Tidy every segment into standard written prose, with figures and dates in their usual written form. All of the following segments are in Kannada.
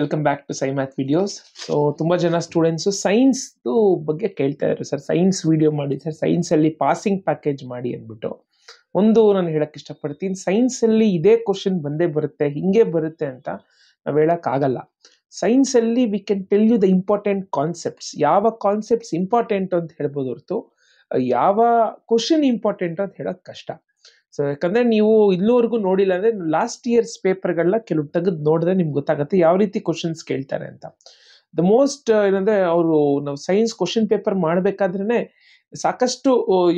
Welcome back to SciMath videos. So ತುಂಬ ಜನ ಸ್ಟೂಡೆಂಟ್ಸು ಸೈನ್ಸ್ದು ಬಗ್ಗೆ ಕೇಳ್ತಾ ಇದ್ರು, ಸರ್ ಸೈನ್ಸ್ ವಿಡಿಯೋ ಮಾಡಿ ಸರ್, ಸೈನ್ಸಲ್ಲಿ ಪಾಸಿಂಗ್ ಪ್ಯಾಕೇಜ್ ಮಾಡಿ ಅಂದ್ಬಿಟ್ಟು. ಒಂದು ನಾನು ಹೇಳಕ್ಕೆ ಇಷ್ಟಪಡ್ತೀನಿ, ಸೈನ್ಸಲ್ಲಿ ಇದೇ ಕ್ವಶನ್ ಬಂದೇ ಬರುತ್ತೆ, ಹಿಂಗೆ ಬರುತ್ತೆ ಅಂತ ನಾವು ಹೇಳೋಕ್ಕಾಗಲ್ಲ. ಸೈನ್ಸಲ್ಲಿ we can tell you the important concepts, ಯಾವ ಕಾನ್ಸೆಪ್ಟ್ಸ್ ಇಂಪಾರ್ಟೆಂಟ್ ಅಂತ ಹೇಳ್ಬೋದು ಹೊರತು ಯಾವ ಕ್ವಶನ್ ಇಂಪಾರ್ಟೆಂಟ್ ಅಂತ ಹೇಳೋದು ಕಷ್ಟ. ಸೊ ಯಾಕಂದರೆ ನೀವು ಇಲ್ಲಿವರೆಗೂ ನೋಡಿಲ್ಲ ಅಂದರೆ ಲಾಸ್ಟ್ ಇಯರ್ಸ್ ಪೇಪರ್ಗಳನ್ನ ಕೆಲವು ತೆಗೆದು ನೋಡಿದ್ರೆ ನಿಮ್ಗೆ ಗೊತ್ತಾಗುತ್ತೆ ಯಾವ ರೀತಿ ಕ್ವಶನ್ಸ್ ಕೇಳ್ತಾರೆ ಅಂತ. ದ ಮೋಸ್ಟ್ ಏನಂದರೆ ಅವರು ನಾವು ಸೈನ್ಸ್ ಕ್ವಶನ್ ಪೇಪರ್ ಮಾಡಬೇಕಾದ್ರೇ ಸಾಕಷ್ಟು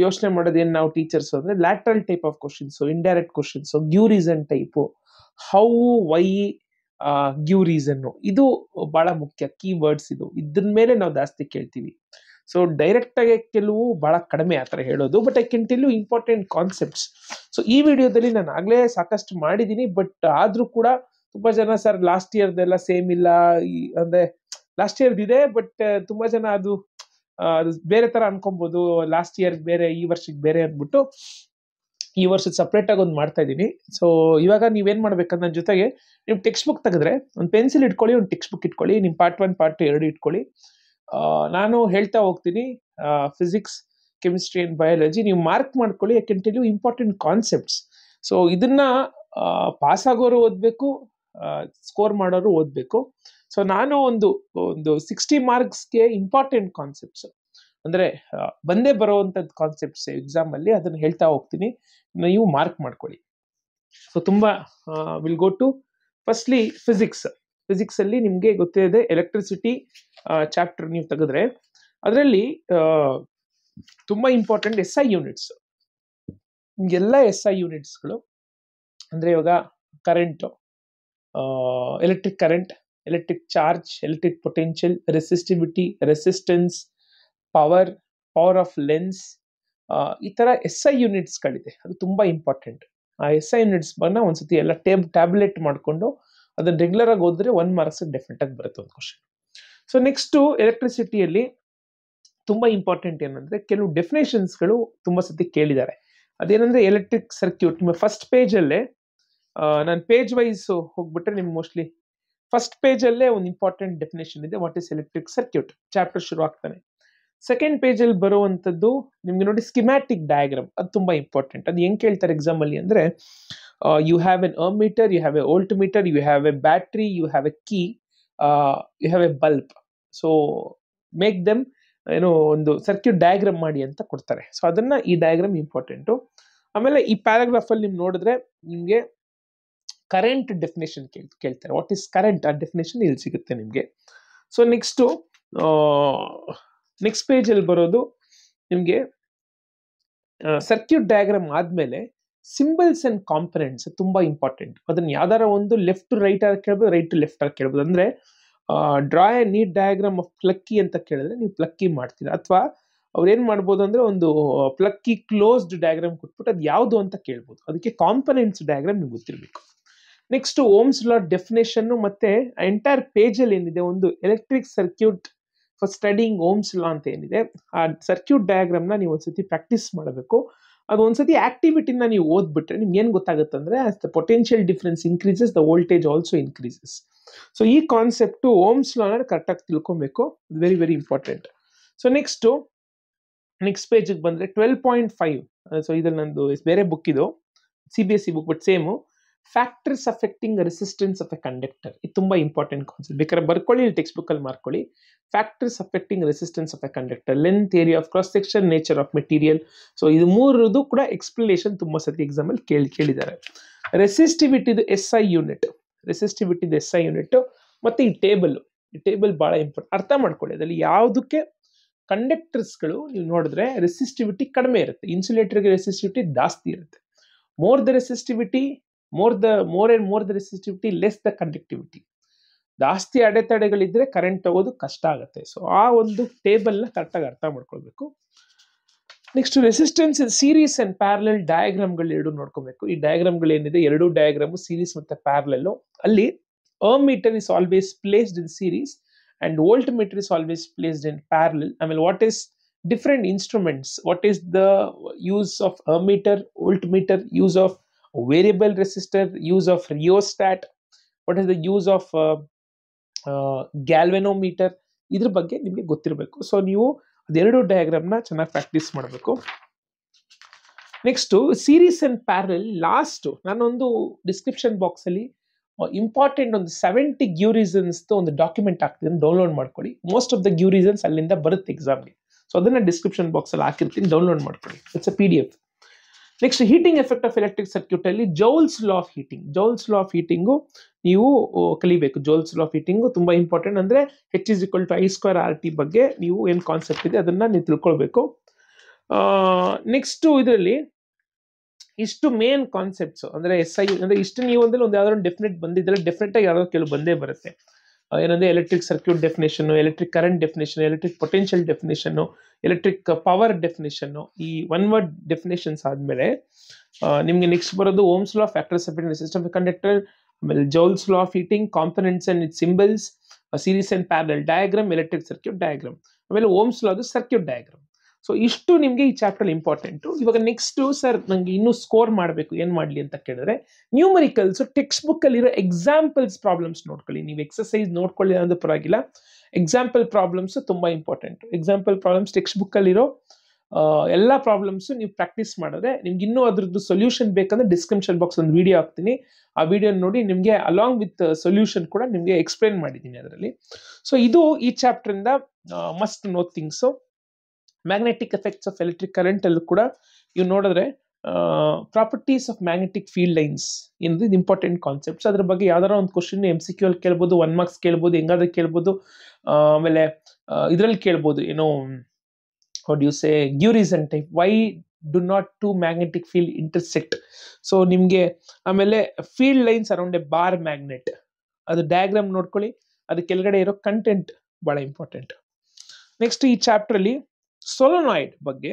ಯೋಚನೆ ಮಾಡೋದೇನು ನಾವು ಟೀಚರ್ಸ್ ಅಂದರೆ lateral type of questions, indirect questions, give reason type, how, why, give reason, ಇದು ಭಾಳ ಮುಖ್ಯ ಕೀವರ್ಡ್ಸ್. ಇದ್ರ ಮೇಲೆ ನಾವು ಜಾಸ್ತಿ ಕೇಳ್ತೀವಿ. ಸೊ ಡೈರೆಕ್ಟಾಗಿ ಕೆಲವು ಭಾಳ ಕಡಿಮೆ ಆ ಥರ ಹೇಳೋದು, but I can tell you important concepts. So ಈ ವಿಡಿಯೋದಲ್ಲಿ ನಾನು ಆಗಲೇ ಸಾಕಷ್ಟು ಮಾಡಿದ್ದೀನಿ, ಬಟ್ ಆದರೂ ಕೂಡ ತುಂಬ ಜನ ಸರ್ ಲಾಸ್ಟ್ ಇಯರ್ದೆಲ್ಲ ಸೇಮ್ ಇಲ್ಲ ಅಂದರೆ ಲಾಸ್ಟ್ ಇಯರ್ದಿದೆ, ಬಟ್ ತುಂಬ ಜನ ಅದು ಬೇರೆ ಥರ ಅನ್ಕೊಬೋದು, ಲಾಸ್ಟ್ ಇಯರ್ ಬೇರೆ ಈ ವರ್ಷಕ್ಕೆ ಬೇರೆ ಅಂದ್ಬಿಟ್ಟು ಈ ವರ್ಷದ ಸಪ್ರೇಟಾಗಿ ಒಂದು ಮಾಡ್ತಾ ಇದ್ದೀನಿ. ಸೊ ಇವಾಗ ನೀವೇನು ಮಾಡ್ಬೇಕಂದ್ರೆ ನನ್ನ ಜೊತೆಗೆ ನೀವು ಟೆಕ್ಸ್ಟ್ ಬುಕ್ ತೆಗೆದ್ರೆ ಒಂದು ಪೆನ್ಸಿಲ್ ಇಟ್ಕೊಳ್ಳಿ, ಒಂದು ಟೆಕ್ಸ್ಟ್ ಬುಕ್ ಇಟ್ಕೊಳ್ಳಿ, ನಿಮ್ಮ ಪಾರ್ಟ್ 1 ಪಾರ್ಟ್ 2 ಎರಡು ಇಟ್ಕೊಳ್ಳಿ. ನಾನು ಹೇಳ್ತಾ ಹೋಗ್ತೀನಿ ಫಿಸಿಕ್ಸ್, ಕೆಮಿಸ್ಟ್ರಿ ಆ್ಯಂಡ್ ಬಯಾಲಜಿ, ನೀವು ಮಾರ್ಕ್ ಮಾಡ್ಕೊಳ್ಳಿ. I can tell you important concepts. So ಇದನ್ನ ಪಾಸ್ ಆಗೋರು ಓದಬೇಕು, ಸ್ಕೋರ್ ಮಾಡೋರು ಓದಬೇಕು. ಸೊ ನಾನು ಒಂದು 60 ಮಾರ್ಕ್ಸ್ಗೆ ಇಂಪಾರ್ಟೆಂಟ್ ಕಾನ್ಸೆಪ್ಟ್ಸ್ ಅಂದರೆ ಬಂದೇ ಬರೋವಂಥದ್ದು ಕಾನ್ಸೆಪ್ಟ್ಸ್ ಎಕ್ಸಾಮಲ್ಲಿ ಅದನ್ನು ಹೇಳ್ತಾ ಹೋಗ್ತೀನಿ, ನೀವು ಮಾರ್ಕ್ ಮಾಡ್ಕೊಳ್ಳಿ. ಸೊ ತುಂಬ ವಿಲ್ ಗೋ ಟು ಫಸ್ಟ್ಲಿ ಫಿಸಿಕ್ಸಲ್ಲಿ ನಿಮಗೆ ಗೊತ್ತಿದೆ ಎಲೆಕ್ಟ್ರಿಸಿಟಿ ಚಾಪ್ಟರ್ ನೀವು ತೆಗೆದ್ರೆ ಅದರಲ್ಲಿ ತುಂಬ ಇಂಪಾರ್ಟೆಂಟ್ SI ಯೂನಿಟ್ಸ್. ನಿಮಗೆಲ್ಲ SI ಯೂನಿಟ್ಸ್ಗಳು ಅಂದರೆ ಇವಾಗ current, electric current, electric charge, electric potential, resistivity, resistance, power of lens, ಈ ಥರ SI ಯೂನಿಟ್ಸ್ಗಳಿದೆ. ಅದು ತುಂಬ ಇಂಪಾರ್ಟೆಂಟ್. ಆ SI ಯೂನಿಟ್ಸ್ನ ಒಂದ್ಸತಿ ಎಲ್ಲ ಟ್ಯಾಬ್ಲೆಟ್ ಮಾಡಿಕೊಂಡು ಅದನ್ನು ರೆಗ್ಯುಲರಾಗಿ ಓದಿದ್ರೆ 1 ಮಾರ್ಕ್ಸ್ ಡೆಫಿನೆಟಾಗಿ ಬರುತ್ತೆ ಒಂದು ಕ್ವಶನ್. ಸೊ ನೆಕ್ಸ್ಟು ಎಲೆಕ್ಟ್ರಿಸಿಟಿಯಲ್ಲಿ ತುಂಬ ಇಂಪಾರ್ಟೆಂಟ್ ಏನಂದರೆ ಕೆಲವು ಡೆಫಿನೇಷನ್ಸ್ಗಳು ತುಂಬ ಸತಿ ಕೇಳಿದ್ದಾರೆ. ಅದೇನೆಂದರೆ ಎಲೆಕ್ಟ್ರಿಕ್ ಸರ್ಕ್ಯೂಟ್. ನಿಮ್ಮ ಫಸ್ಟ್ ಪೇಜಲ್ಲೇ ನಾನು ಪೇಜ್ ವೈಸ್ ಹೋಗ್ಬಿಟ್ರೆ ನಿಮ್ಗೆ ಮೋಸ್ಟ್ಲಿ ಫಸ್ಟ್ ಪೇಜಲ್ಲೇ ಒಂದು ಇಂಪಾರ್ಟೆಂಟ್ ಡೆಫಿನೇಷನ್ ಇದೆ, what is electric circuit chapter ಶುರು ಆಗ್ತಾನೆ. ಸೆಕೆಂಡ್ ಪೇಜಲ್ಲಿ ಬರುವಂಥದ್ದು ನಿಮ್ಗೆ ನೋಡಿ ಸ್ಕಿಮ್ಯಾಟಿಕ್ ಡಯಾಗ್ರಾಮ್, ಅದು ತುಂಬ ಇಂಪಾರ್ಟೆಂಟ್. ಅದು ಹೆಂಗೆ ಕೇಳ್ತಾರೆ ಎಕ್ಸಾಮಲ್ಲಿ ಅಂದರೆ you have ammeter, you have a volt meter, you have a battery, you have a key, you have a bulb. So make them ಏನೋ ಒಂದು ಸರ್ಕ್ಯೂಟ್ ಡಯಾಗ್ರಾಮ್ ಮಾಡಿ ಅಂತ ಕೊಡ್ತಾರೆ. ಸೊ ಅದನ್ನು ಈ ಡಯಾಗ್ರಾಮ್ ಇಂಪಾರ್ಟೆಂಟು. ಆಮೇಲೆ ಈ ಪ್ಯಾರಾಗ್ರಾಫಲ್ಲಿ ನೀವು ನೋಡಿದ್ರೆ ನಿಮಗೆ ಕರೆಂಟ್ ಡೆಫಿನೇಷನ್ ಕೇಳ್ತಾರೆ, ವಾಟ್ ಈಸ್ ಕರೆಂಟ್, ಆ ಡೆಫಿನೇಷನ್ ಇಲ್ಲಿ ಸಿಗುತ್ತೆ ನಿಮಗೆ. ಸೊ ನೆಕ್ಸ್ಟ್ ಪೇಜಲ್ಲಿ ಬರೋದು ನಿಮಗೆ ಸರ್ಕ್ಯೂಟ್ ಡಯಾಗ್ರಾಮ್ ಆದಮೇಲೆ ಸಿಂಬಲ್ಸ್ ಆ್ಯಂಡ್ ಕಾಂಪೊನೆಂಟ್ಸ್ ತುಂಬ ಇಂಪಾರ್ಟೆಂಟ್. ಅದನ್ನು ಯಾವ್ದಾರ ಒಂದು ಲೆಫ್ಟ್ ಟು ರೈಟ್ ಆಗಿ ಕೇಳ್ಬೋದು, ರೈಟ್ ಟು ಲೆಫ್ಟ್ ಆಗಿ ಕೇಳ್ಬೋದು. ಅಂದರೆ draw a neat diagram of plucky ಅಂತ ಕೇಳಿದ್ರೆ ನೀವು ಪ್ಲಕ್ಕಿ ಮಾಡ್ತೀರಾ, ಅಥವಾ ಅವ್ರು ಏನು ಮಾಡ್ಬೋದು ಅಂದರೆ ಒಂದು ಪ್ಲಕ್ಕಿ ಕ್ಲೋಸ್ಡ್ ಡಯಾಗ್ರಾಮ್ ಕೊಟ್ಬಿಟ್ಟು ಅದು ಯಾವುದು ಅಂತ ಕೇಳ್ಬೋದು. ಅದಕ್ಕೆ ಕಾಂಪೊನೆಂಟ್ಸ್ ಡಯಾಗ್ರಾಮ್ ನಿಮ್ಗೆ ಗೊತ್ತಿರಬೇಕು. ನೆಕ್ಸ್ಟ್ ಓಮ್ಸ್ ಲಾ ಡೆಫಿನೇಷನ್ನು ಮತ್ತು ಎಂಟೈರ್ ಪೇಜಲ್ಲಿ ಏನಿದೆ ಒಂದು electric circuit for studying Ohm's law ಅಂತ ಏನಿದೆ, ಆ ಸರ್ಕ್ಯೂಟ್ ಡಯಾಗ್ರಾಮ್ನ ನೀವು ಒಂದ್ಸತಿ ಪ್ರಾಕ್ಟೀಸ್ ಮಾಡಬೇಕು. ಅದು ಒಂದ್ಸತಿ ಆಕ್ಟಿವಿಟಿನ ನೀವು ಓದ್ಬಿಟ್ರೆ ನಿಮ್ಗೆ ಏನು ಗೊತ್ತಾಗುತ್ತೆ ಅಂದರೆ as the potential difference increases the voltage also increases. So ಈ ಕಾನ್ಸೆಪ್ಟು ಓಮ್ಸ್ ಲಾನ ಕರೆಕ್ಟಾಗಿ ತಿಳ್ಕೊಬೇಕು, very very important. So next ಪೇಜಿಗೆ ಬಂದರೆ 12.5. ಸೊ ಇದ್ರಲ್ಲಿ ನಂದು ಬೇರೆ ಬುಕ್ ಇದು, CBSE book, but same. Factors affecting resistance of a conductor, ಇದು ತುಂಬ ಇಂಪಾರ್ಟೆಂಟ್ ಕಾನ್ಸೆಪ್ಟ್. ಬೇಕಾದ್ರೆ ಬರ್ಕೊಳ್ಳಿ, ಇಲ್ಲಿ ಟೆಕ್ಸ್ಟ್ ಬುಕ್ಕಲ್ಲಿ ಮಾಡ್ಕೊಳ್ಳಿ. Factors affecting resistance of a conductor, length, area of cross section, nature of material. So ಇದು ಮೂರದು ಕೂಡ ಎಕ್ಸ್ಪ್ಲನೇಷನ್ ತುಂಬ ಸತಿ ಎಕ್ಸಾಮಲ್ಲಿ ಕೇಳಿದ್ದಾರೆ. ರೆಸಿಸ್ಟಿವಿಟಿದು SI ಯೂನಿಟ್, ಮತ್ತು ಈ ಟೇಬಲ್ ಭಾಳ ಇಂಪಾರ್ಟೆಂಟ್, ಅರ್ಥ ಮಾಡ್ಕೊಳ್ಳಿ. ಅದರಲ್ಲಿ ಯಾವುದಕ್ಕೆ ಕಂಡಕ್ಟರ್ಸ್ಗಳು ನೀವು ನೋಡಿದ್ರೆ ರೆಸಿಸ್ಟಿವಿಟಿ ಕಡಿಮೆ ಇರುತ್ತೆ, ಇನ್ಸುಲೇಟರ್ಗೆ ರೆಸಿಸ್ಟಿವಿಟಿ ಜಾಸ್ತಿ ಇರುತ್ತೆ. more the resistivity, more the resistivity, less the conductivity. ಜಾಸ್ತಿ ಅಡೆತಡೆಗಳಿದ್ರೆ ಕರೆಂಟ್ ತಗೋದು ಕಷ್ಟ ಆಗುತ್ತೆ. ಸೊ ಆ ಒಂದು ಟೇಬಲ್ನ ಕರೆಕ್ಟಾಗಿ ಅರ್ಥ ಮಾಡ್ಕೊಳ್ಬೇಕು. Next resistance series and parallel ಡಯಾಗ್ರಾಮ್ಗಳು ಎರಡು ನೋಡ್ಕೊಬೇಕು. ಈ ಡಯಾಗ್ರಾಮ್ಗಳೇನಿದೆ, ಎರಡು ಡಯಾಗ್ರಾಮು ಸೀರೀಸ್ ಮತ್ತು ಪ್ಯಾರಲಲ್ಲು. ಅಲ್ಲಿ meter is always placed in series and voltmeter is always placed in parallel. I mean, what is different instruments? What is the use of ammeter, voltmeter, use of variable resistor, use of rheostat? What is the use of ಗ್ಯಾಲ್ವೆನೋಮೀಟರ್, ಇದ್ರ ಬಗ್ಗೆ ನಿಮಗೆ ಗೊತ್ತಿರಬೇಕು. ಸೊ ನೀವು ಅದೆರಡು ಡಯಾಗ್ರಾಮ್ನ ಚೆನ್ನಾಗಿ ಪ್ರಾಕ್ಟೀಸ್ ಮಾಡಬೇಕು. Next series and parallel. Last ನಾನೊಂದು ಡಿಸ್ಕ್ರಿಪ್ಷನ್ ಬಾಕ್ಸಲ್ಲಿ ಇಂಪಾರ್ಟೆಂಟ್ ಒಂದು 70 ಗಿವ್ ರೀಸನ್ಸ್ ಒಂದು ಡಾಕ್ಯುಮೆಂಟ್ ಹಾಕ್ತೀನಿ, ಡೌನ್ಲೋಡ್ ಮಾಡ್ಕೊಳ್ಳಿ. Most of the give reasons ಅಲ್ಲಿಂದ ಬರುತ್ತೆ ಎಕ್ಸಾಮ್ಗೆ. ಸೊ ಅದನ್ನ ಡಿಸ್ಕ್ರಿಪ್ಷನ್ ಬಾಕ್ಸಲ್ಲಿ ಹಾಕಿರ್ತೀನಿ, ಡೌನ್ಲೋಡ್ ಮಾಡ್ಕೊಳ್ಳಿ. It's a PDF. Next heating effect of electric circuit ಅಲ್ಲಿ Joule's law of heating. Joule's law of heating ನೀವು ಕಲಿಬೇಕು. ಜೌಲ್ಸ್ ಲಾ ಆಫ್ ಹೀಟಿಂಗು ತುಂಬಾ ಇಂಪಾರ್ಟೆಂಟ್. ಅಂದ್ರೆ H=I²RT ಬಗ್ಗೆ ನೀವು ಏನ್ ಕಾನ್ಸೆಪ್ಟ್ ಇದೆ ಅದನ್ನ ನೀವು ತಿಳ್ಕೊಳ್ಬೇಕು. ನೆಕ್ಸ್ಟ್ ಇದರಲ್ಲಿ ಇಷ್ಟು ಮೇನ್ ಕಾನ್ಸೆಪ್ಟ್ಸ್ ಅಂದ್ರೆ SI ಅಂದ್ರೆ ಇಷ್ಟು ನೀವು ಅಂದ್ರೆ ಒಂದು ಯಾವ್ದಾದ್ರು ಡೆಫಿನೆಟ್ ಬಂದಿದ್ರೆ ಡೆಫಿನೆಟ್ ಆಗಿ ಯಾವ್ದಾದ್ರು ಕೆಲವು ಬಂದೇ ಬರುತ್ತೆ. ಏನಂದ್ರೆ electric circuit definition, electric current definition, electric potential definition, electric power definition. ಈ ಒನ್ ವರ್ಡ್ ಡೆಫಿನೇಷನ್ಸ್ ಆದ್ಮೇಲೆ ನಿಮ್ಗೆ ನೆಕ್ಸ್ಟ್ ಬರೋದು Ohm's law, factor separate system of conductor, ಆಮೇಲೆ Joule's law of heating, components and its symbols, series and parallel diagram, electric circuit diagram, ಆಮೇಲೆ ಓಮ್ಸ್ ಲಾದು ಸರ್ಕ್ಯೂಟ್ ಡಯಾಗ್ರಾಮ್. ಸೊ ಇಷ್ಟು ನಿಮ್ಗೆ ಈ ಚಾಪ್ಟರ್ ಇಂಪಾರ್ಟೆಂಟು. ಇವಾಗ ನೆಕ್ಸ್ಟ್ ಸರ್ ನಂಗೆ ಇನ್ನೂ ಸ್ಕೋರ್ ಮಾಡಬೇಕು, ಏನ್ ಮಾಡ್ಲಿ ಅಂತ ಕೇಳಿದ್ರೆ ನ್ಯೂಮರಿಕಲ್ಸ್ ಟೆಕ್ಸ್ಟ್ ಬುಕ್ ಅಲ್ಲಿರೋ ಎಕ್ಸಾಂಪಲ್ಸ್ ಪ್ರಾಬ್ಲಮ್ಸ್ ನೋಡ್ಕೊಳ್ಳಿ. ನೀವು ಎಕ್ಸರ್ಸೈಸ್ ನೋಡ್ಕೊಳ್ಳಿ ಅನ್ನೋದು ಪರವಾಗಿಲ್ಲ, ಎಕ್ಸಾಂಪಲ್ ಪ್ರಾಬ್ಲಮ್ಸ್ ತುಂಬಾ important. Example problems text book ಅಲ್ಲಿರೋ ಎಲ್ಲ ಪ್ರಾಬ್ಲಮ್ಸ್ ನೀವು ಪ್ರಾಕ್ಟೀಸ್ ಮಾಡಿದ್ರೆ ನಿಮ್ಗೆ ಇನ್ನೂ ಅದ್ರದ್ದು ಸೊಲ್ಯೂಷನ್ ಬೇಕಂದ್ರೆ ಡಿಸ್ಕ್ರಿಪ್ಷನ್ ಬಾಕ್ಸ್ ಒಂದು ವಿಡಿಯೋ ಹಾಕ್ತೀನಿ, ಆ ವಿಡಿಯೋ ನೋಡಿ ನಿಮ್ಗೆ ಅಲಾಂಗ್ ವಿತ್ ಸೊಲ್ಯೂಷನ್ ಕೂಡ ನಿಮ್ಗೆ ಎಕ್ಸ್ಪ್ಲೇನ್ ಮಾಡಿದ್ದೀನಿ ಅದರಲ್ಲಿ. ಸೊ ಇದು ಈ ಚಾಪ್ಟರ್ ಇಂದ must know things. Magnetic effects of electric current ಅಲ್ಲೂ ಕೂಡ ನೀವು ನೋಡಿದ್ರೆ properties of magnetic field lines ಇದು ಇಂಪಾರ್ಟೆಂಟ್ ಕಾನ್ಸೆಪ್ಟ್ಸ್. ಅದ್ರ ಬಗ್ಗೆ ಯಾವ್ದಾರ ಒಂದು ಕ್ವಶನ್ MCQ ಅಲ್ಲಿ ಕೇಳ್ಬೋದು, 1 ಮಾರ್ಕ್ಸ್ ಕೇಳ್ಬೋದು, ಹೆಂಗಾದ್ರೂ ಕೇಳ್ಬೋದು. ಆಮೇಲೆ ಇದ್ರಲ್ಲಿ ಕೇಳ್ಬೋದು, ಏನೋ what you say give reason type, why do not to magnetic field intersect. So ನಿಮ್ಗೆ ಆಮೇಲೆ field lines around a bar magnet, ಅದು ಡಯಾಗ್ರಾಮ್ ನೋಡ್ಕೊಳ್ಳಿ, ಅದು ಕೆಳಗಡೆ ಇರೋ ಕಂಟೆಂಟ್ ಬಹಳ ಇಂಪಾರ್ಟೆಂಟ್. ನೆಕ್ಸ್ಟ್ ಈ ಚಾಪ್ಟರ್ ಅಲ್ಲಿ ಸೋಲನಾಯ್ಡ್ ಬಗ್ಗೆ,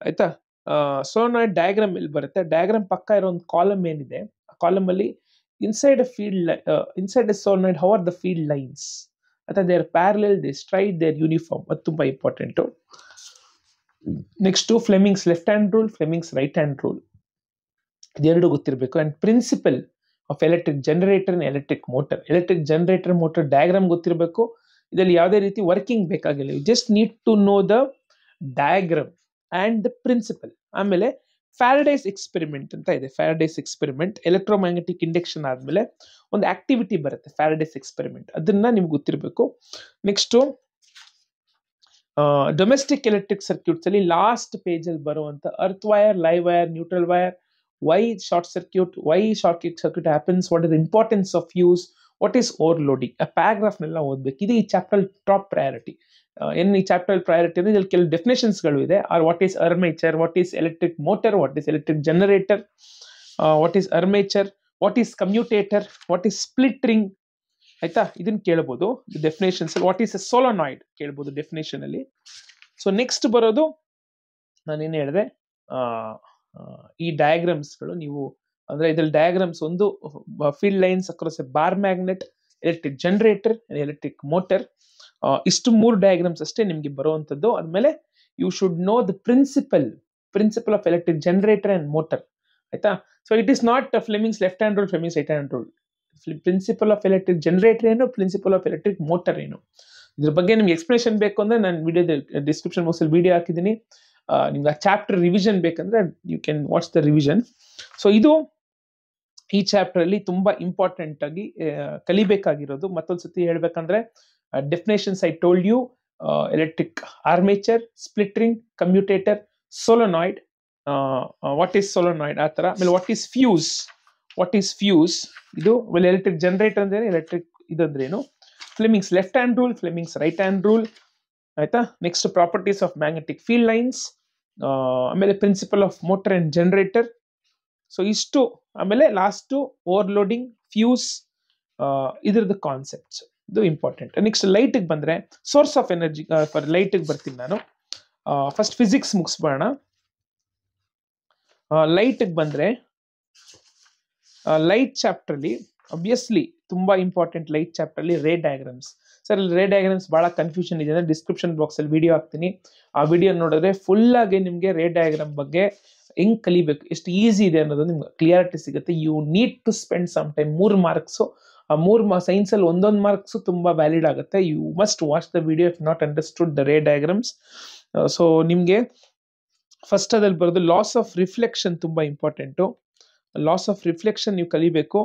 ಆಯ್ತಾ, ಸೋಲನಾಯ್ಡ್ ಡಯಾಗ್ರಾಮ್ ಇಲ್ಲಿ ಬರುತ್ತೆ. ಡಯಾಗ್ರಾಮ್ ಪಕ್ಕ ಇರೋ ಒಂದು ಕಾಲಮ್ ಏನಿದೆ, ಆ ಕಾಲಮ್ ಅಲ್ಲಿ inside a solenoid how are the field lines, ಅಥವಾ they are parallel, they straight, they are uniform, ಅದು ತುಂಬಾ important. Next Fleming's left hand rule, Fleming's right hand rule, ಇದೆರಡು ಗೊತ್ತಿರಬೇಕು. And principle of electric generator and electric motor. Electric generator motor diagram ಗೊತ್ತಿರಬೇಕು. ಇದರಲ್ಲಿ ಯಾವುದೇ ರೀತಿ ವರ್ಕಿಂಗ್ ಬೇಕಾಗಿಲ್ಲ, you just need to know the diagram and the principle. ಆಮೇಲೆ ಫ್ಯಾರಡೇಸ್ ಎಕ್ಸ್ಪೆರಿಮೆಂಟ್ ಅಂತ ಇದೆ. ಫ್ಯಾರಡೇಸ್ ಎಕ್ಸ್ಪೆರಿಮೆಂಟ್ ಎಲೆಕ್ಟ್ರೋಮ್ಯಾಗ್ನೆಟಿಕ್ ಇಂಡಕ್ಷನ್ ಆದ್ಮೇಲೆ ಒಂದು ಆಕ್ಟಿವಿಟಿ ಬರುತ್ತೆ, ಫ್ಯಾರಡೇಸ್ ಎಕ್ಸ್ಪೆರಿಮೆಂಟ್, ಅದನ್ನ ನಿಮ್ಗೆ ಗೊತ್ತಿರಬೇಕು. ನೆಕ್ಸ್ಟ್ ಡೊಮೆಸ್ಟಿಕ್ ಎಲೆಕ್ಟ್ರಿಕ್ ಸರ್ಕ್ಯೂಟ್ಸ್ ಅಲ್ಲಿ ಲಾಸ್ಟ್ ಪೇಜ್ ಅಲ್ಲಿ ಬರುವಂತ earth wire, live wire, neutral wire, why short circuit, why short circuit happens, what is the importance of use, what is overloading, ಆ ಪ್ಯಾರಾಗ್ರಾಫ್ನೆಲ್ಲ ಓದ್ಬೇಕು. ಇದು ಈ ಚಾಪ್ಟರ್ ಟಾಪ್ ಪ್ರಯಾರಿಟಿ. ಏನು ಈ ಚಾಪ್ಟರ್ ಪ್ರಯಾರಿಟಿ ಅಂದ್ರೆ ಇದ್ರಲ್ಲಿ ಕೆಲವು ಡೆಫಿನೇಷನ್ಸ್ಗಳು ಇದೆ. Or what is armature, what is electric motor, what is electric generator, what is armature, what is commutator, what is split ring, ಆಯ್ತಾ, ಇದನ್ನ ಕೇಳಬಹುದು definitions. What is a solenoid ಕೇಳಬಹುದು ಡೆಫಿನೇಷನ್ ಅಲ್ಲಿ. ಸೊ ನೆಕ್ಸ್ಟ್ ಬರೋದು ನಾನೇನು ಹೇಳಿದೆ, ಈ ಡಯಾಗ್ರಾಮ್ಸ್ಗಳು ನೀವು ಅಂದ್ರೆ ಇದ್ರಲ್ಲಿ ಡಯಾಗ್ರಾಮ್ಸ್ ಒಂದು field lines across a bar magnet, electric generator, electric motor, ಇಷ್ಟು 3 ಡಯಾಗ್ರಾಮ್ಸ್ ಅಷ್ಟೇ ನಿಮ್ಗೆ ಬರುವಂತದ್ದು. ಆದ್ಮೇಲೆ you should know the principle of electric generator and motor, ಆಯ್ತಾ. So it is not Fleming's left hand rule, Fleming's right hand rule. Principle of electric generator ಏನು, ಪ್ರಿನ್ಸಿಪಲ್ ಆಫ್ ಎಲೆಕ್ಟ್ರಿಕ್ ಮೋಟರ್ ಏನು, ಇದ್ರ ಬಗ್ಗೆ ನಿಮ್ಗೆ ಎಕ್ಸ್ಪ್ಲನೇಷನ್ ಬೇಕು ಅಂದ್ರೆ ನಾನು ವಿಡಿಯೋ ಡಿಸ್ಕ್ರಿಪ್ಷನ್ ಬಾಕ್ಸ್ ಅಲ್ಲಿ ವಿಡಿಯೋ ಹಾಕಿದ್ದೀನಿ. ನಿಮ್ಗೆ ಆ ಚಾಪ್ಟರ್ ರಿವಿಷನ್ ಬೇಕಂದ್ರೆ you can watch the revision. So ಇದು ಈ ಚಾಪ್ಟರ್ ಅಲ್ಲಿ ತುಂಬಾ ಇಂಪಾರ್ಟೆಂಟ್ ಆಗಿ ಕಲಿಬೇಕಾಗಿರೋದು. ಮತ್ತೊಂದ್ಸತಿ ಹೇಳ್ಬೇಕಂದ್ರೆ definitions I told you, electric armature, split ring, commutator, solenoid, what is solenoid ಆ ತರ. ಆಮೇಲೆ ವಾಟ್ ಈಸ್ ಫ್ಯೂಸ್, ಇದು ಆಮೇಲೆ ಎಲೆಕ್ಟ್ರಿಕ್ ಜನರೇಟರ್ ಅಂದ್ರೆ ಎಲೆಕ್ಟ್ರಿಕ್ ಇದಂದ್ರೇನು, Fleming's left hand rule, Fleming's right hand rule, ಆಯ್ತಾ. Next properties of magnetic field lines, ಆಮೇಲೆ principle of motor and generator. So ಇಷ್ಟು, ಆಮೇಲೆ ಲಾಸ್ಟ್ ಓವರ್ಲೋಡಿಂಗ್, ಫ್ಯೂಸ್, ಇದ್ರದ್ದು ಕಾನ್ಸೆಪ್ಟ್ಸ್, ಇದು ಇಂಪಾರ್ಟೆಂಟ್. ನೆಕ್ಸ್ಟ್ ಲೈಟ್ಗೆ ಬಂದ್ರೆ ಸೋರ್ಸ್ ಆಫ್ ಎನರ್ಜಿ ಫಾರ್ ಲೈಟ್ಗೆ ಬರ್ತೀನಿ ನಾನು. ಫಸ್ಟ್ ಫಿಸಿಕ್ಸ್ ಮುಗಿಸ್ಬೋಣ. ಲೈಟ್ಗೆ ಬಂದ್ರೆ ಲೈಟ್ ಚಾಪ್ಟರ್ ಅಲ್ಲಿ ಅಬ್ವಿಯಸ್ಲಿ ತುಂಬಾ ಇಂಪಾರ್ಟೆಂಟ್. ಲೈಟ್ ಚಾಪ್ಟರ್ ಅಲ್ಲಿ ray diagrams. Sir ray diagrams ಬಹಳ ಕನ್ಫ್ಯೂಷನ್ ಇದೆ ಅಂದ್ರೆ ಡಿಸ್ಕ್ರಿಪ್ಷನ್ ಬಾಕ್ಸ್ ಅಲ್ಲಿ ವಿಡಿಯೋ ಹಾಕ್ತೀನಿ, ಆ ವಿಡಿಯೋ ನೋಡಿದ್ರೆ ಫುಲ್ ಆಗಿ ನಿಮ್ಗೆ ರೇ ಡಯಾಗ್ರಾಮ್ ಬಗ್ಗೆ ಹೆಂಗ್ ಕಲಿಬೇಕು, ಎಷ್ಟು ಈಸಿ ಇದೆ ಅನ್ನೋದು ನಿಮ್ಗೆ ಕ್ಲಿಯಾರಿಟಿ ಸಿಗುತ್ತೆ. You need to spend some time. 3 marks science ಅಲ್ಲಿ ಒಂದೊಂದು ಮಾರ್ಕ್ಸ್ ತುಂಬಾ ವ್ಯಾಲಿಡ್ ಆಗುತ್ತೆ. You must watch the video if not understood the ray diagrams. So ನಿಮ್ಗೆ ಫಸ್ಟ್ ಅದ್ರಲ್ಲಿ ಬರೋದು ಲಾಸ್ ಆಫ್ ರಿಫ್ಲೆಕ್ಷನ್ ತುಂಬಾ ಇಂಪಾರ್ಟೆಂಟು. ಲಾಸ್ ಆಫ್ ರಿಫ್ಲೆಕ್ಷನ್ ನೀವು ಕಲಿಬೇಕು.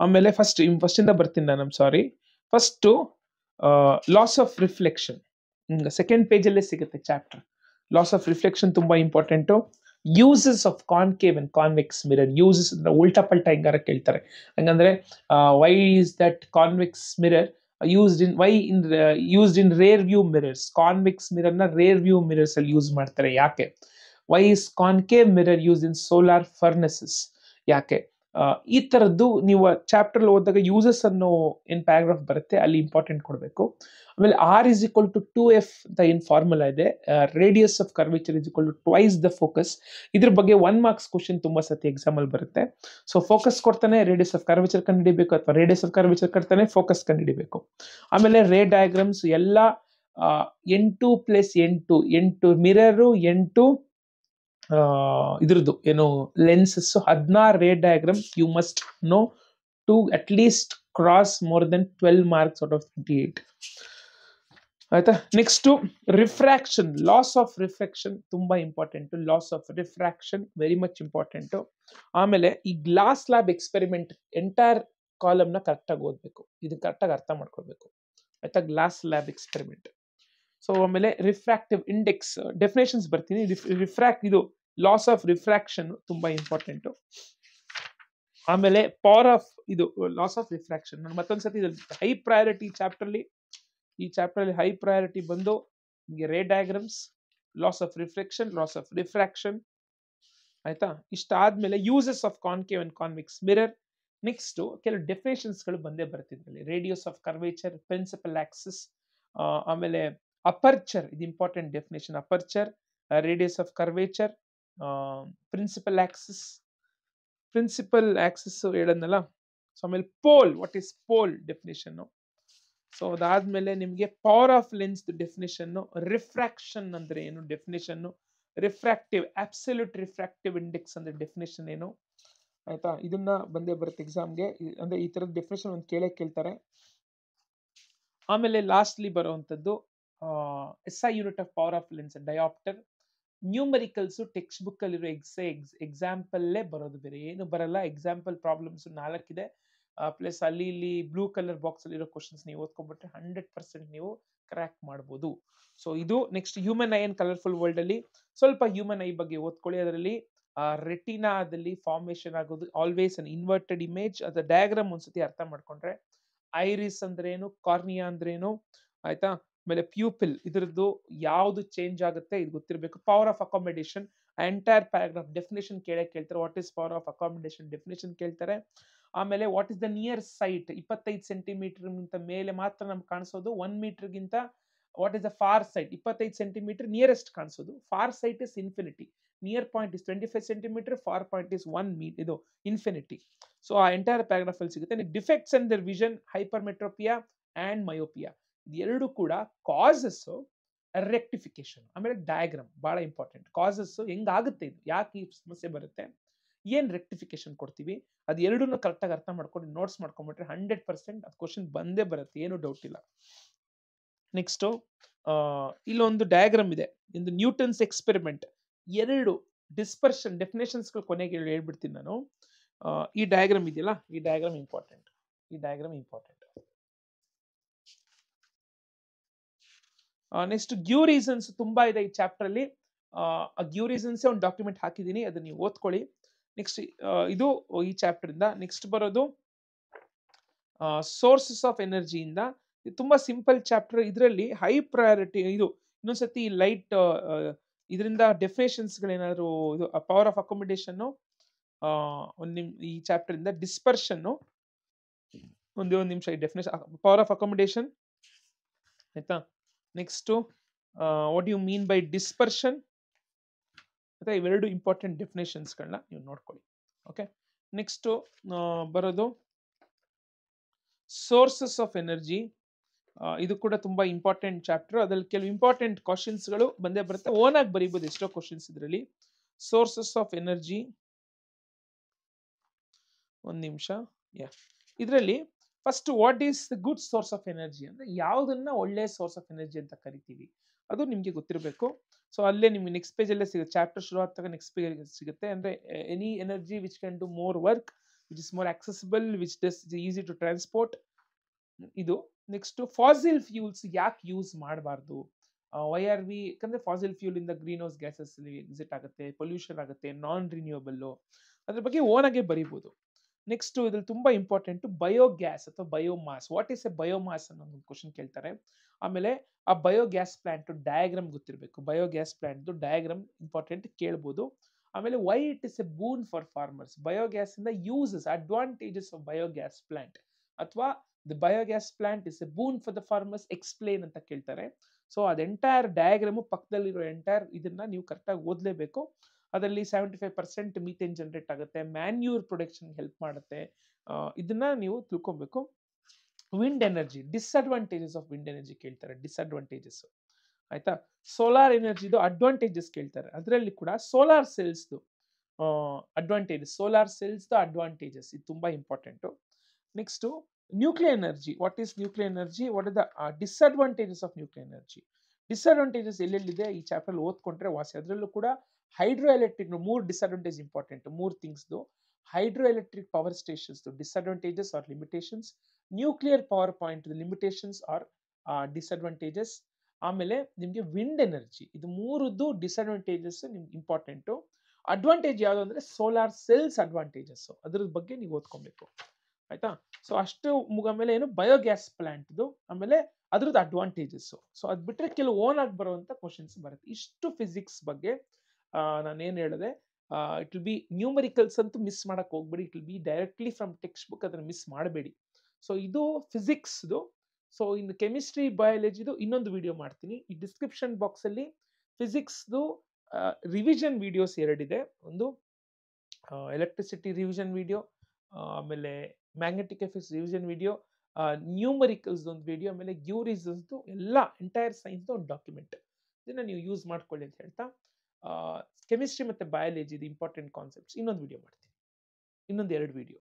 ಆಮೇಲೆ ಫಸ್ಟ್ ಇಂದ ಬರ್ತೀನಿ ನಾನು, sorry. First laws of reflection second ಪೇಜಲ್ಲೇ ಸಿಗುತ್ತೆ ಚಾಪ್ಟರ್. ಲಾಸ್ ಆಫ್ ರಿಫ್ಲೆಕ್ಷನ್ ತುಂಬಾ important. Uses of concave and convex mirror. Uses ಅಂದ್ರೆ ಉಲ್ಟಾ ಪಲ್ಟಾ ಹೆಂಗಾರ ಕೇಳ್ತಾರೆ. ಹಂಗಂದ್ರೆ why is that convex mirror used in rare view mirrors. Convex mirror ನ ರೇರ್ ವ್ಯೂ ಮಿರರ್ಸ್ ಅಲ್ಲಿ ಯೂಸ್ ಮಾಡ್ತಾರೆ, ಯಾಕೆ? Why is concave mirror use in solar furnaces, ಯಾಕೆ? ಈ ತರದ್ದು ನೀವು ಚಾಪ್ಟರ್ ಓದಿದಾಗ ಯೂಸಸ್ ಅನ್ನೋ ಏನ್ ಪ್ಯಾರಾಗ್ರಾಫ್ ಬರುತ್ತೆ ಅಲ್ಲಿ ಇಂಪಾರ್ಟೆಂಟ್ ಕೊಡಬೇಕು. ಆಮೇಲೆ R is equal to 2f ಅಂತ ಏನ್ ಫಾರ್ಮುಲಾ ಇದೆ, radius of curvature is equal to twice the focus. ಇದ್ರ ಬಗ್ಗೆ 1 ಮಾರ್ಕ್ಸ್ ಕ್ವಶನ್ ತುಂಬಾ ಸತಿ ಎಕ್ಸಾಮ್ ಅಲ್ಲಿ ಬರುತ್ತೆ. ಸೊ ಫೋಕಸ್ ಕೊಡ್ತಾನೆ ರೇಡಿಯಸ್ ಆಫ್ ಕರ್ವೇಚರ್ ಕಂಡುಹಿಡಿಬೇಕು, ಅಥವಾ ರೇಡಿಯಸ್ ಆಫ್ ಕರ್ವೇಚರ್ ಕೊಡ್ತಾನೆ ಫೋಕಸ್ ಕಂಡುಹಿಡಿಬೇಕು. ಆಮೇಲೆ ರೇ ಡಯಾಗ್ರಾಮ್ಸ್ ಎಲ್ಲ 8 + 8 ಮಿರರು 8 ಇದ್ರದ್ದು ಏನು lenses 16 ray diagrams you must know to at least cross more than 12 marks out of 28. ಆಯ್ತಾ? Next refraction, laws of refraction ತುಂಬಾ important. Laws of refraction very much important. ಆಮೇಲೆ ಈ glass lab experiment entire column ನ ಕರೆಕ್ಟ್ ಆಗಿ ಓದ್ಬೇಕು, ಇದನ್ನ ಕರೆಕ್ಟ್ ಆಗಿ ಅರ್ಥ ಮಾಡ್ಕೊಳ್ಬೇಕು. ಆಯ್ತಾ? Glass lab experiment. ಸೊ ಆಮೇಲೆ ರಿಫ್ರಾಕ್ಟಿವ್ ಇಂಡೆಕ್ಸ್ ಡೆಫಿನೇಷನ್ಸ್ ಬರ್ತೀನಿ. ಇದು ಲಾಸ್ ಆಫ್ ರಿಫ್ರಾಕ್ಷನ್ ತುಂಬಾ ಇಂಪಾರ್ಟೆಂಟ್. ಆಮೇಲೆ ಪವರ್ ಆಫ್ ಇದು ಲಾಸ್ ಆಫ್ ರಿಫ್ರಾಕ್ಷನ್ ನಾನು ಮತ್ತೊಂದ್ಸತಿ ಹೈ ಪ್ರಯಾರಿಟಿ ಈ ಚಾಪ್ಟರ್ ಅಲ್ಲಿ ಹೈ ಪ್ರಯಾರಿಟಿ ಬಂದು ನಿಮಗೆ ray diagrams, laws of reflection, laws of refraction. ಆಯ್ತಾ? ಇಷ್ಟ ಆದ್ಮೇಲೆ uses of concave and convex mirror. Next ಕೆಲವು ಡೆಫಿನೇಷನ್ಸ್ ಗಳು ಬಂದೇ ಬರ್ತಿದ್ರಲ್ಲಿ. Radius of curvature, principal axis, ಆಮೇಲೆ ಅಪರ್ಚರ್, ಇದು important definition. Aperture, radius of curvature, principal axis ಹೇಳದ್ನಲ್ಲ. ಸೊ ಆಮೇಲೆ pole, what is pole definition. So ಅದಾದ್ಮೇಲೆ ನಿಮ್ಗೆ power of lens definition, refraction ಅಂದ್ರೆ ಏನು definition, refractive absolute refractive index ಅಂದ್ರೆ ಡೆಫಿನೇಷನ್ ಏನು. ಆಯ್ತಾ? ಇದನ್ನ ಬಂದೇ ಬರುತ್ತೆ ಎಕ್ಸಾಮ್ಗೆ. ಅಂದ್ರೆ ಈ ತರದ ಡೆಫಿನೇಷನ್ ಒಂದು ಕೇಳ್ತಾರೆ. ಆಮೇಲೆ ಲಾಸ್ಟ್ಲಿ ಬರುವಂತದ್ದು SI unit of power of lens diopter. Numericals text book ಅಲ್ಲಿರೋ ಎಕ್ಸಾಂಪಲ್ಲೇ ಬರೋದು, ಬೇರೆ ಏನು ಬರಲ್ಲ. ಎಕ್ಸಾಂಪಲ್ ಪ್ರಾಬ್ಲಮ್ಸ್ 4 ಇದೆ. ಪ್ಲಸ್ ಅಲ್ಲಿ ಇಲ್ಲಿ ಬ್ಲೂ ಕಲರ್ ಬಾಕ್ಸ್ ಅಲ್ಲಿರೋ ಕ್ವಶನ್ಸ್ ನೀವು ಓದ್ಕೊಂಡ್ಬಿಟ್ರೆ 100% ನೀವು ಕ್ರ್ಯಾಕ್ ಮಾಡ್ಬೋದು. ಸೊ ಇದು next human I and colourful world ಅಲ್ಲಿ ಸ್ವಲ್ಪ ಹ್ಯೂಮನ್ ಐ ಬಗ್ಗೆ ಓದ್ಕೊಳ್ಳಿ. ಅದರಲ್ಲಿ ರೆಟಿನಾದಲ್ಲಿ ಫಾರ್ಮೇಶನ್ ಆಗೋದು ಆಲ್ವೇಸ್ ಅನ್ ಇನ್ವರ್ಟೆಡ್ ಇಮೇಜ್. ಅದ ಡಯಾಗ್ರಾಮ್ ಒಂದ್ಸತಿ ಅರ್ಥ ಮಾಡ್ಕೊಂಡ್ರೆ ಐರಿಸ್ ಅಂದ್ರೆ ಏನು, ಕಾರ್ನಿಯಾ ಅಂದ್ರೆ ಏನು, ಆಯ್ತಾ? ಆಮೇಲೆ ಪ್ಯೂಪಿಲ್ ಇದ್ರದ್ದು ಯಾವ್ದು ಚೇಂಜ್ ಆಗುತ್ತೆ ಇದು ಗೊತ್ತಿರಬೇಕು. Power of accommodation entire paragraph definition ಕೇಳ್ತಾರೆ. What is power of accommodation definition ಕೇಳ್ತಾರೆ. ಆಮೇಲೆ what is the near sight, 25 centimetre ಗಿಂತ ಮೇಲೆ ಮಾತ್ರ ನಮ್ಗೆ ಕಾಣಿಸೋದು. 1 ಮೀಟರ್ ಗಿಂತ what is the far sight, 25 centimetre nearest ಕಾಣಿಸೋದು. Far sight is infinity, near point is 25 centimetre, far point is 1 metre, ಇದು ಇನ್ಫಿನಿಟಿ. ಸೊ ಆ ಎಂಟೈರ್ ಪ್ಯಾರಾಗ್ರಾಫ್ ಅಲ್ಲಿ ಸಿಗುತ್ತೆ. Defects and their vision, hypermetropia and myopia, ಇದೆರಡು ಕೂಡ ಕಾಸಸ್, ರೆಕ್ಟಿಫಿಕೇಶನ್. ಆಮೇಲೆ ಡಯಾಗ್ರಾಮ್ ಬಹಳ ಇಂಪಾರ್ಟೆಂಟ್. ಕಾಸಸ್ ಹೆಂಗಾಗುತ್ತೆ, ಇದು ಯಾಕೆ ಈ ಸಮಸ್ಯೆ ಬರುತ್ತೆ, ಏನ್ ರೆಕ್ಟಿಫಿಕೇಶನ್ ಕೊಡ್ತೀವಿ, ಅದು ಎರಡನ್ನೂ ಕರೆಕ್ಟಾಗಿ ಅರ್ಥ ಮಾಡ್ಕೊಂಡು ನೋಟ್ಸ್ ಮಾಡ್ಕೊಂಡ್ಬಿಟ್ರೆ 100% ಅದು ಕ್ವಶನ್ ಬಂದೇ ಬರುತ್ತೆ, ಏನು ಡೌಟ್ ಇಲ್ಲ. ನೆಕ್ಸ್ಟ್ ಇಲ್ಲೊಂದು ಡಯಾಗ್ರಾಮ್ ಇದೆ, ಇಂದು ನ್ಯೂಟನ್ಸ್ ಎಕ್ಸ್ಪೆರಿಮೆಂಟ್. 2 ಡಿಸ್ಪರ್ಷನ್ ಡೆಫಿನೇಷನ್ಸ್ ಕೊನೆಗೆ ಹೇಳ್ಬಿಡ್ತೀನಿ ನಾನು. ಈ ಡಯಾಗ್ರಾಮ್ ಇದೆಯಲ್ಲ, ಈ diagram important. Next Gyu reasons ತುಂಬಾ ಇದೆ ಈ ಚಾಪ್ಟರ್ ಅಲ್ಲಿ. ಗ್ಯೂ ರೀಸನ್ಸ್ ಒಂದು ಡಾಕ್ಯುಮೆಂಟ್ ಹಾಕಿದ್ದೀನಿ, ಅದನ್ನ ನೀವು ಓದ್ಕೊಳ್ಳಿ. ನೆಕ್ಸ್ಟ್ ಇದು ಈ ಚಾಪ್ಟರ್ ಇಂದ. ನೆಕ್ಸ್ಟ್ ಬರೋದು ಸೋರ್ಸಸ್ ಆಫ್ ಎನರ್ಜಿಯಿಂದ. ತುಂಬಾ ಸಿಂಪಲ್ ಚಾಪ್ಟರ್. ಇದರಲ್ಲಿ ಹೈ ಪ್ರಯಾರಿಟಿ ಇದು. ಇನ್ನೊಂದ್ಸತಿ ಲೈಟ್ ಇದರಿಂದ ಡೆಫಿನೇಷನ್ಸ್ ಗಳೇನಾದ್ರು, ಇದು ಪವರ್ ಆಫ್ ಅಕಾಮಿಡೇಷನ್ ಈ ಚಾಪ್ಟರ್ ಇಂದ. ಡಿಸ್ಪರ್ಷನ್ ಒಂದು ನಿಮಿಷ, ಈ ಡೆಫಿನೇಷನ್ ಪವರ್ ಆಫ್ ಅಕಾಮಿಡೇಷನ್ ಆಯ್ತಾ. Next what you mean by dispersion, ಮತ್ತೆ ಇವೆರಡು ಇಂಪಾರ್ಟೆಂಟ್ ಡೆಫಿನೇಷನ್ಸ್ಗಳನ್ನ ನೀವು ನೋಡ್ಕೊಳ್ಳಿ. ಓಕೆ. ನೆಕ್ಸ್ಟ್ ಬರೋದು ಸೋರ್ಸಸ್ ಆಫ್ ಎನರ್ಜಿ. ಇದು ಕೂಡ ತುಂಬಾ ಇಂಪಾರ್ಟೆಂಟ್ ಚಾಪ್ಟರ್. ಅದ್ರಲ್ಲಿ ಕೆಲವು ಇಂಪಾರ್ಟೆಂಟ್ ಕ್ವಶನ್ಸ್ಗಳು ಬಂದೇ ಬರುತ್ತೆ. ಓನ್ ಆಗಿ ಬರೀಬಹುದು ಎಷ್ಟೋ ಕ್ವಶನ್ಸ್ ಇದರಲ್ಲಿ. ಸೋರ್ಸಸ್ ಆಫ್ ಎನರ್ಜಿ, ಒಂದು ನಿಮಿಷ. ಇದರಲ್ಲಿ first what is the good source of energy ಅಂದ್ರೆ ಯಾವುದನ್ನ ಒಳ್ಳೆ ಸೋರ್ಸ್ ಆಫ್ ಎನರ್ಜಿ ಅಂತ ಕರಿತೀವಿ ಅದು ನಿಮಗೆ ಗೊತ್ತಿರಬೇಕು. ಸೊ ಅಲ್ಲೇ ನಿಮ್ಗೆ ನೆಕ್ಸ್ಟ್ ಪೇಜ್ ಅಲ್ಲೇ ಸಿಗುತ್ತೆ, ಚಾಪ್ಟರ್ ಶುರು ಆದಾಗ ನೆಕ್ಸ್ಟ್ ಪೇಜ್ ಸಿಗುತ್ತೆ. ಅಂದ್ರೆ any energy which can do more work, which is more accessible, which does easy to transport. ಇದು ನೆಕ್ಸ್ಟ್ ಫಾಸಿಲ್ ಫ್ಯೂಲ್ಸ್ ಯಾಕೆ ಯೂಸ್ ಮಾಡಬಾರ್ದು, ವೈ ಆರ್ ವಿ, ಯಾಕಂದ್ರೆ ಫಾಸಿಲ್ ಫ್ಯೂಲ್ ಇಂದ ಗ್ರೀನ್ ಹೌಸ್ ಗ್ಯಾಸಸ್ ಎಕ್ಸಿಟ್ ಆಗುತ್ತೆ, ಪೊಲ್ಯೂಷನ್ ಆಗುತ್ತೆ, ನಾನ್ ರಿನ್ಯೂಯಬಲ್, ಅದ್ರ ಬಗ್ಗೆ ಓನ್ ಆಗೇ ಬರೀಬಹುದು. ನೆಕ್ಸ್ಟ್ ಇದ್ರಲ್ಲಿ ತುಂಬಾ ಇಂಪಾರ್ಟೆಂಟ್ ಬಯೋಗ್ಯಾಸ್ ಅಥವಾ biomass. What is a biomass ಅನ್ನೋ ಒಂದು ಕ್ವಶನ್ ಕೇಳ್ತಾರೆ. ಆಮೇಲೆ ಆ ಬಯೋಗ್ಯಾಸ್ ಪ್ಲಾಂಟ್ ಡಯಾಗ್ರಾಮ್ ಗೊತ್ತಿರಬೇಕು, ಬಯೋಗ್ಯಾಸ್ ಪ್ಲಾಂಟ್ ಡಯಾಗ್ರಾಮ್ ಇಂಪಾರ್ಟೆಂಟ್ ಕೇಳ್ಬೋದು. ಆಮೇಲೆ why it is a boon for farmers, biogas ಇಂದ uses advantages of biogas plant ಅಥವಾ the biogas plant is a boon for the farmers, explain ಅಂತ ಕೇಳ್ತಾರೆ. ಸೊ ಅದ್ ಎಂಟೈರ್ ಡಯಾಗ್ರಾಮು ಪಕ್ಕದಲ್ಲಿರೋ ಎಂಟೈರ್ ಇದನ್ನ ನೀವು ಕರೆಕ್ಟಾಗಿ ಓದಲೇಬೇಕು. ಅದರಲ್ಲಿ 75% ಮೀಥೇನ್ ಜನರೇಟ್ ಆಗುತ್ತೆ, ಮ್ಯಾನ್ಯೂರ್ ಪ್ರೊಡಕ್ಷನ್ ಹೆಲ್ಪ್ ಮಾಡುತ್ತೆ, ಇದನ್ನ ನೀವು ತಿಳ್ಕೊಬೇಕು. Wind energy, disadvantages of wind energy ಕೇಳ್ತಾರೆ, ಡಿಸ್ಅಡ್ವಾಂಟೇಜಸ್ ಆಯ್ತಾ. ಸೋಲಾರ್ ಎನರ್ಜಿದು ಅಡ್ವಾಂಟೇಜಸ್ ಕೇಳ್ತಾರೆ, ಅದರಲ್ಲಿ ಕೂಡ ಸೋಲಾರ್ ಸೆಲ್ಸ್ದು ಅಡ್ವಾಂಟೇಜಸ್, ಸೋಲಾರ್ ಸೆಲ್ಸ್ದು ಅಡ್ವಾಂಟೇಜಸ್ ಇದು ತುಂಬಾ important. Next nuclear energy, what is nuclear energy, what is the disadvantages of nuclear energy. Disadvantages ಎಲ್ಲೆಲ್ಲಿದೆ ಈ ಚಾಪ್ಟರ್ ಓದ್ಕೊಂಡ್ರೆ ವಾಸಿ. ಅದರಲ್ಲೂ ಕೂಡ ಹೈಡ್ರೋ ಎಲೆಕ್ಟ್ರಿಕ್ ಮೂರು ಡಿಸ್ಅಡ್ವಾಂಟೇಜ್ ಇಂಪಾರ್ಟೆಂಟ್, ಮೂರು ಥಿಂಗ್ಸ್ದು. Hydro electric power stations disadvantages are limitations, nuclear power point limitations are disadvantages. ಆಮೇಲೆ ನಿಮಗೆ ವಿಂಡ್ ಎನರ್ಜಿ, ಇದು ಮೂರದ್ದು ಡಿಸ್ಅಡ್ವಾಂಟೇಜಸ್ ನಿಮ್ಗೆ ಇಂಪಾರ್ಟೆಂಟು. ಅಡ್ವಾಂಟೇಜ್ ಯಾವುದು ಅಂದ್ರೆ ಸೋಲಾರ್ ಸೆಲ್ಸ್ ಅಡ್ವಾಂಟೇಜಸ್, ಅದ್ರ ಬಗ್ಗೆ ನೀವು ಓದ್ಕೊಬೇಕು ಆಯ್ತಾ. ಸೊ ಅಷ್ಟು ಮುಗಮೇಲೆ ಏನು ಬಯೋಗ್ಯಾಸ್ ಪ್ಲಾಂಟ್ದು, ಆಮೇಲೆ ಅದ್ರದ್ದು ಅಡ್ವಾಂಟೇಜಸ್. ಸೊ ಅದ್ ಬಿಟ್ರೆ ಕೆಲವು ಓನ್ ಆಗಿ ಬರುವಂತ ಕ್ವಶನ್ಸ್ ಬರುತ್ತೆ. ಇಷ್ಟು ಫಿಸಿಕ್ಸ್ ಬಗ್ಗೆ ನಾನೇನು ಹೇಳಿದೆ, ಇಟ್ ವಿಲ್ ಬಿ ನ್ಯೂಮರಿಕಲ್ಸ್ ಅಂತೂ ಮಿಸ್ ಮಾಡಕ್ ಹೋಗ್ಬೇಡಿ, it will be directly from text book, ಅದನ್ನ ಮಿಸ್ ಮಾಡಬೇಡಿ. ಸೊ ಇದು ಫಿಸಿಕ್ಸ್ದು. ಸೊ ಇನ್ನು ಕೆಮಿಸ್ಟ್ರಿ ಬಯಾಲಜಿದು ಇನ್ನೊಂದು ವಿಡಿಯೋ ಮಾಡ್ತೀನಿ. ಈ ಡಿಸ್ಕ್ರಿಪ್ಷನ್ ಬಾಕ್ಸ್ ಅಲ್ಲಿ ಫಿಸಿಕ್ಸ್ದು ರಿವಿಷನ್ ವಿಡಿಯೋಸ್ ಎರಡಿದೆ, ಒಂದು ಎಲೆಕ್ಟ್ರಿಸಿಟಿ ರಿವಿಷನ್ ವಿಡಿಯೋ, ಆಮೇಲೆ magnetic effects revision video, numericals ಒಂದು ವಿಡಿಯೋ, ಆಮೇಲೆ ಗ್ಯೂರಿಸಸ್ ಎಲ್ಲ ಎಂಟೈರ್ ಸೈನ್ಸ್ ಒಂದು ಡಾಕ್ಯುಮೆಂಟ್. ಇದನ್ನ ನೀವು ಯೂಸ್ ಮಾಡ್ಕೊಳ್ಳಿ ಅಂತ ಹೇಳ್ತಾ, ಕೆಮಿಸ್ಟ್ರಿ ಮತ್ತೆ ಬಯಾಲಜಿ ಇಂಪಾರ್ಟೆಂಟ್ ಕಾನ್ಸೆಪ್ಟ್ಸ್ ಇನ್ನೊಂದು ವಿಡಿಯೋ ಮಾಡ್ತೀನಿ, ಇನ್ನೊಂದು 2 ವಿಡಿಯೋ.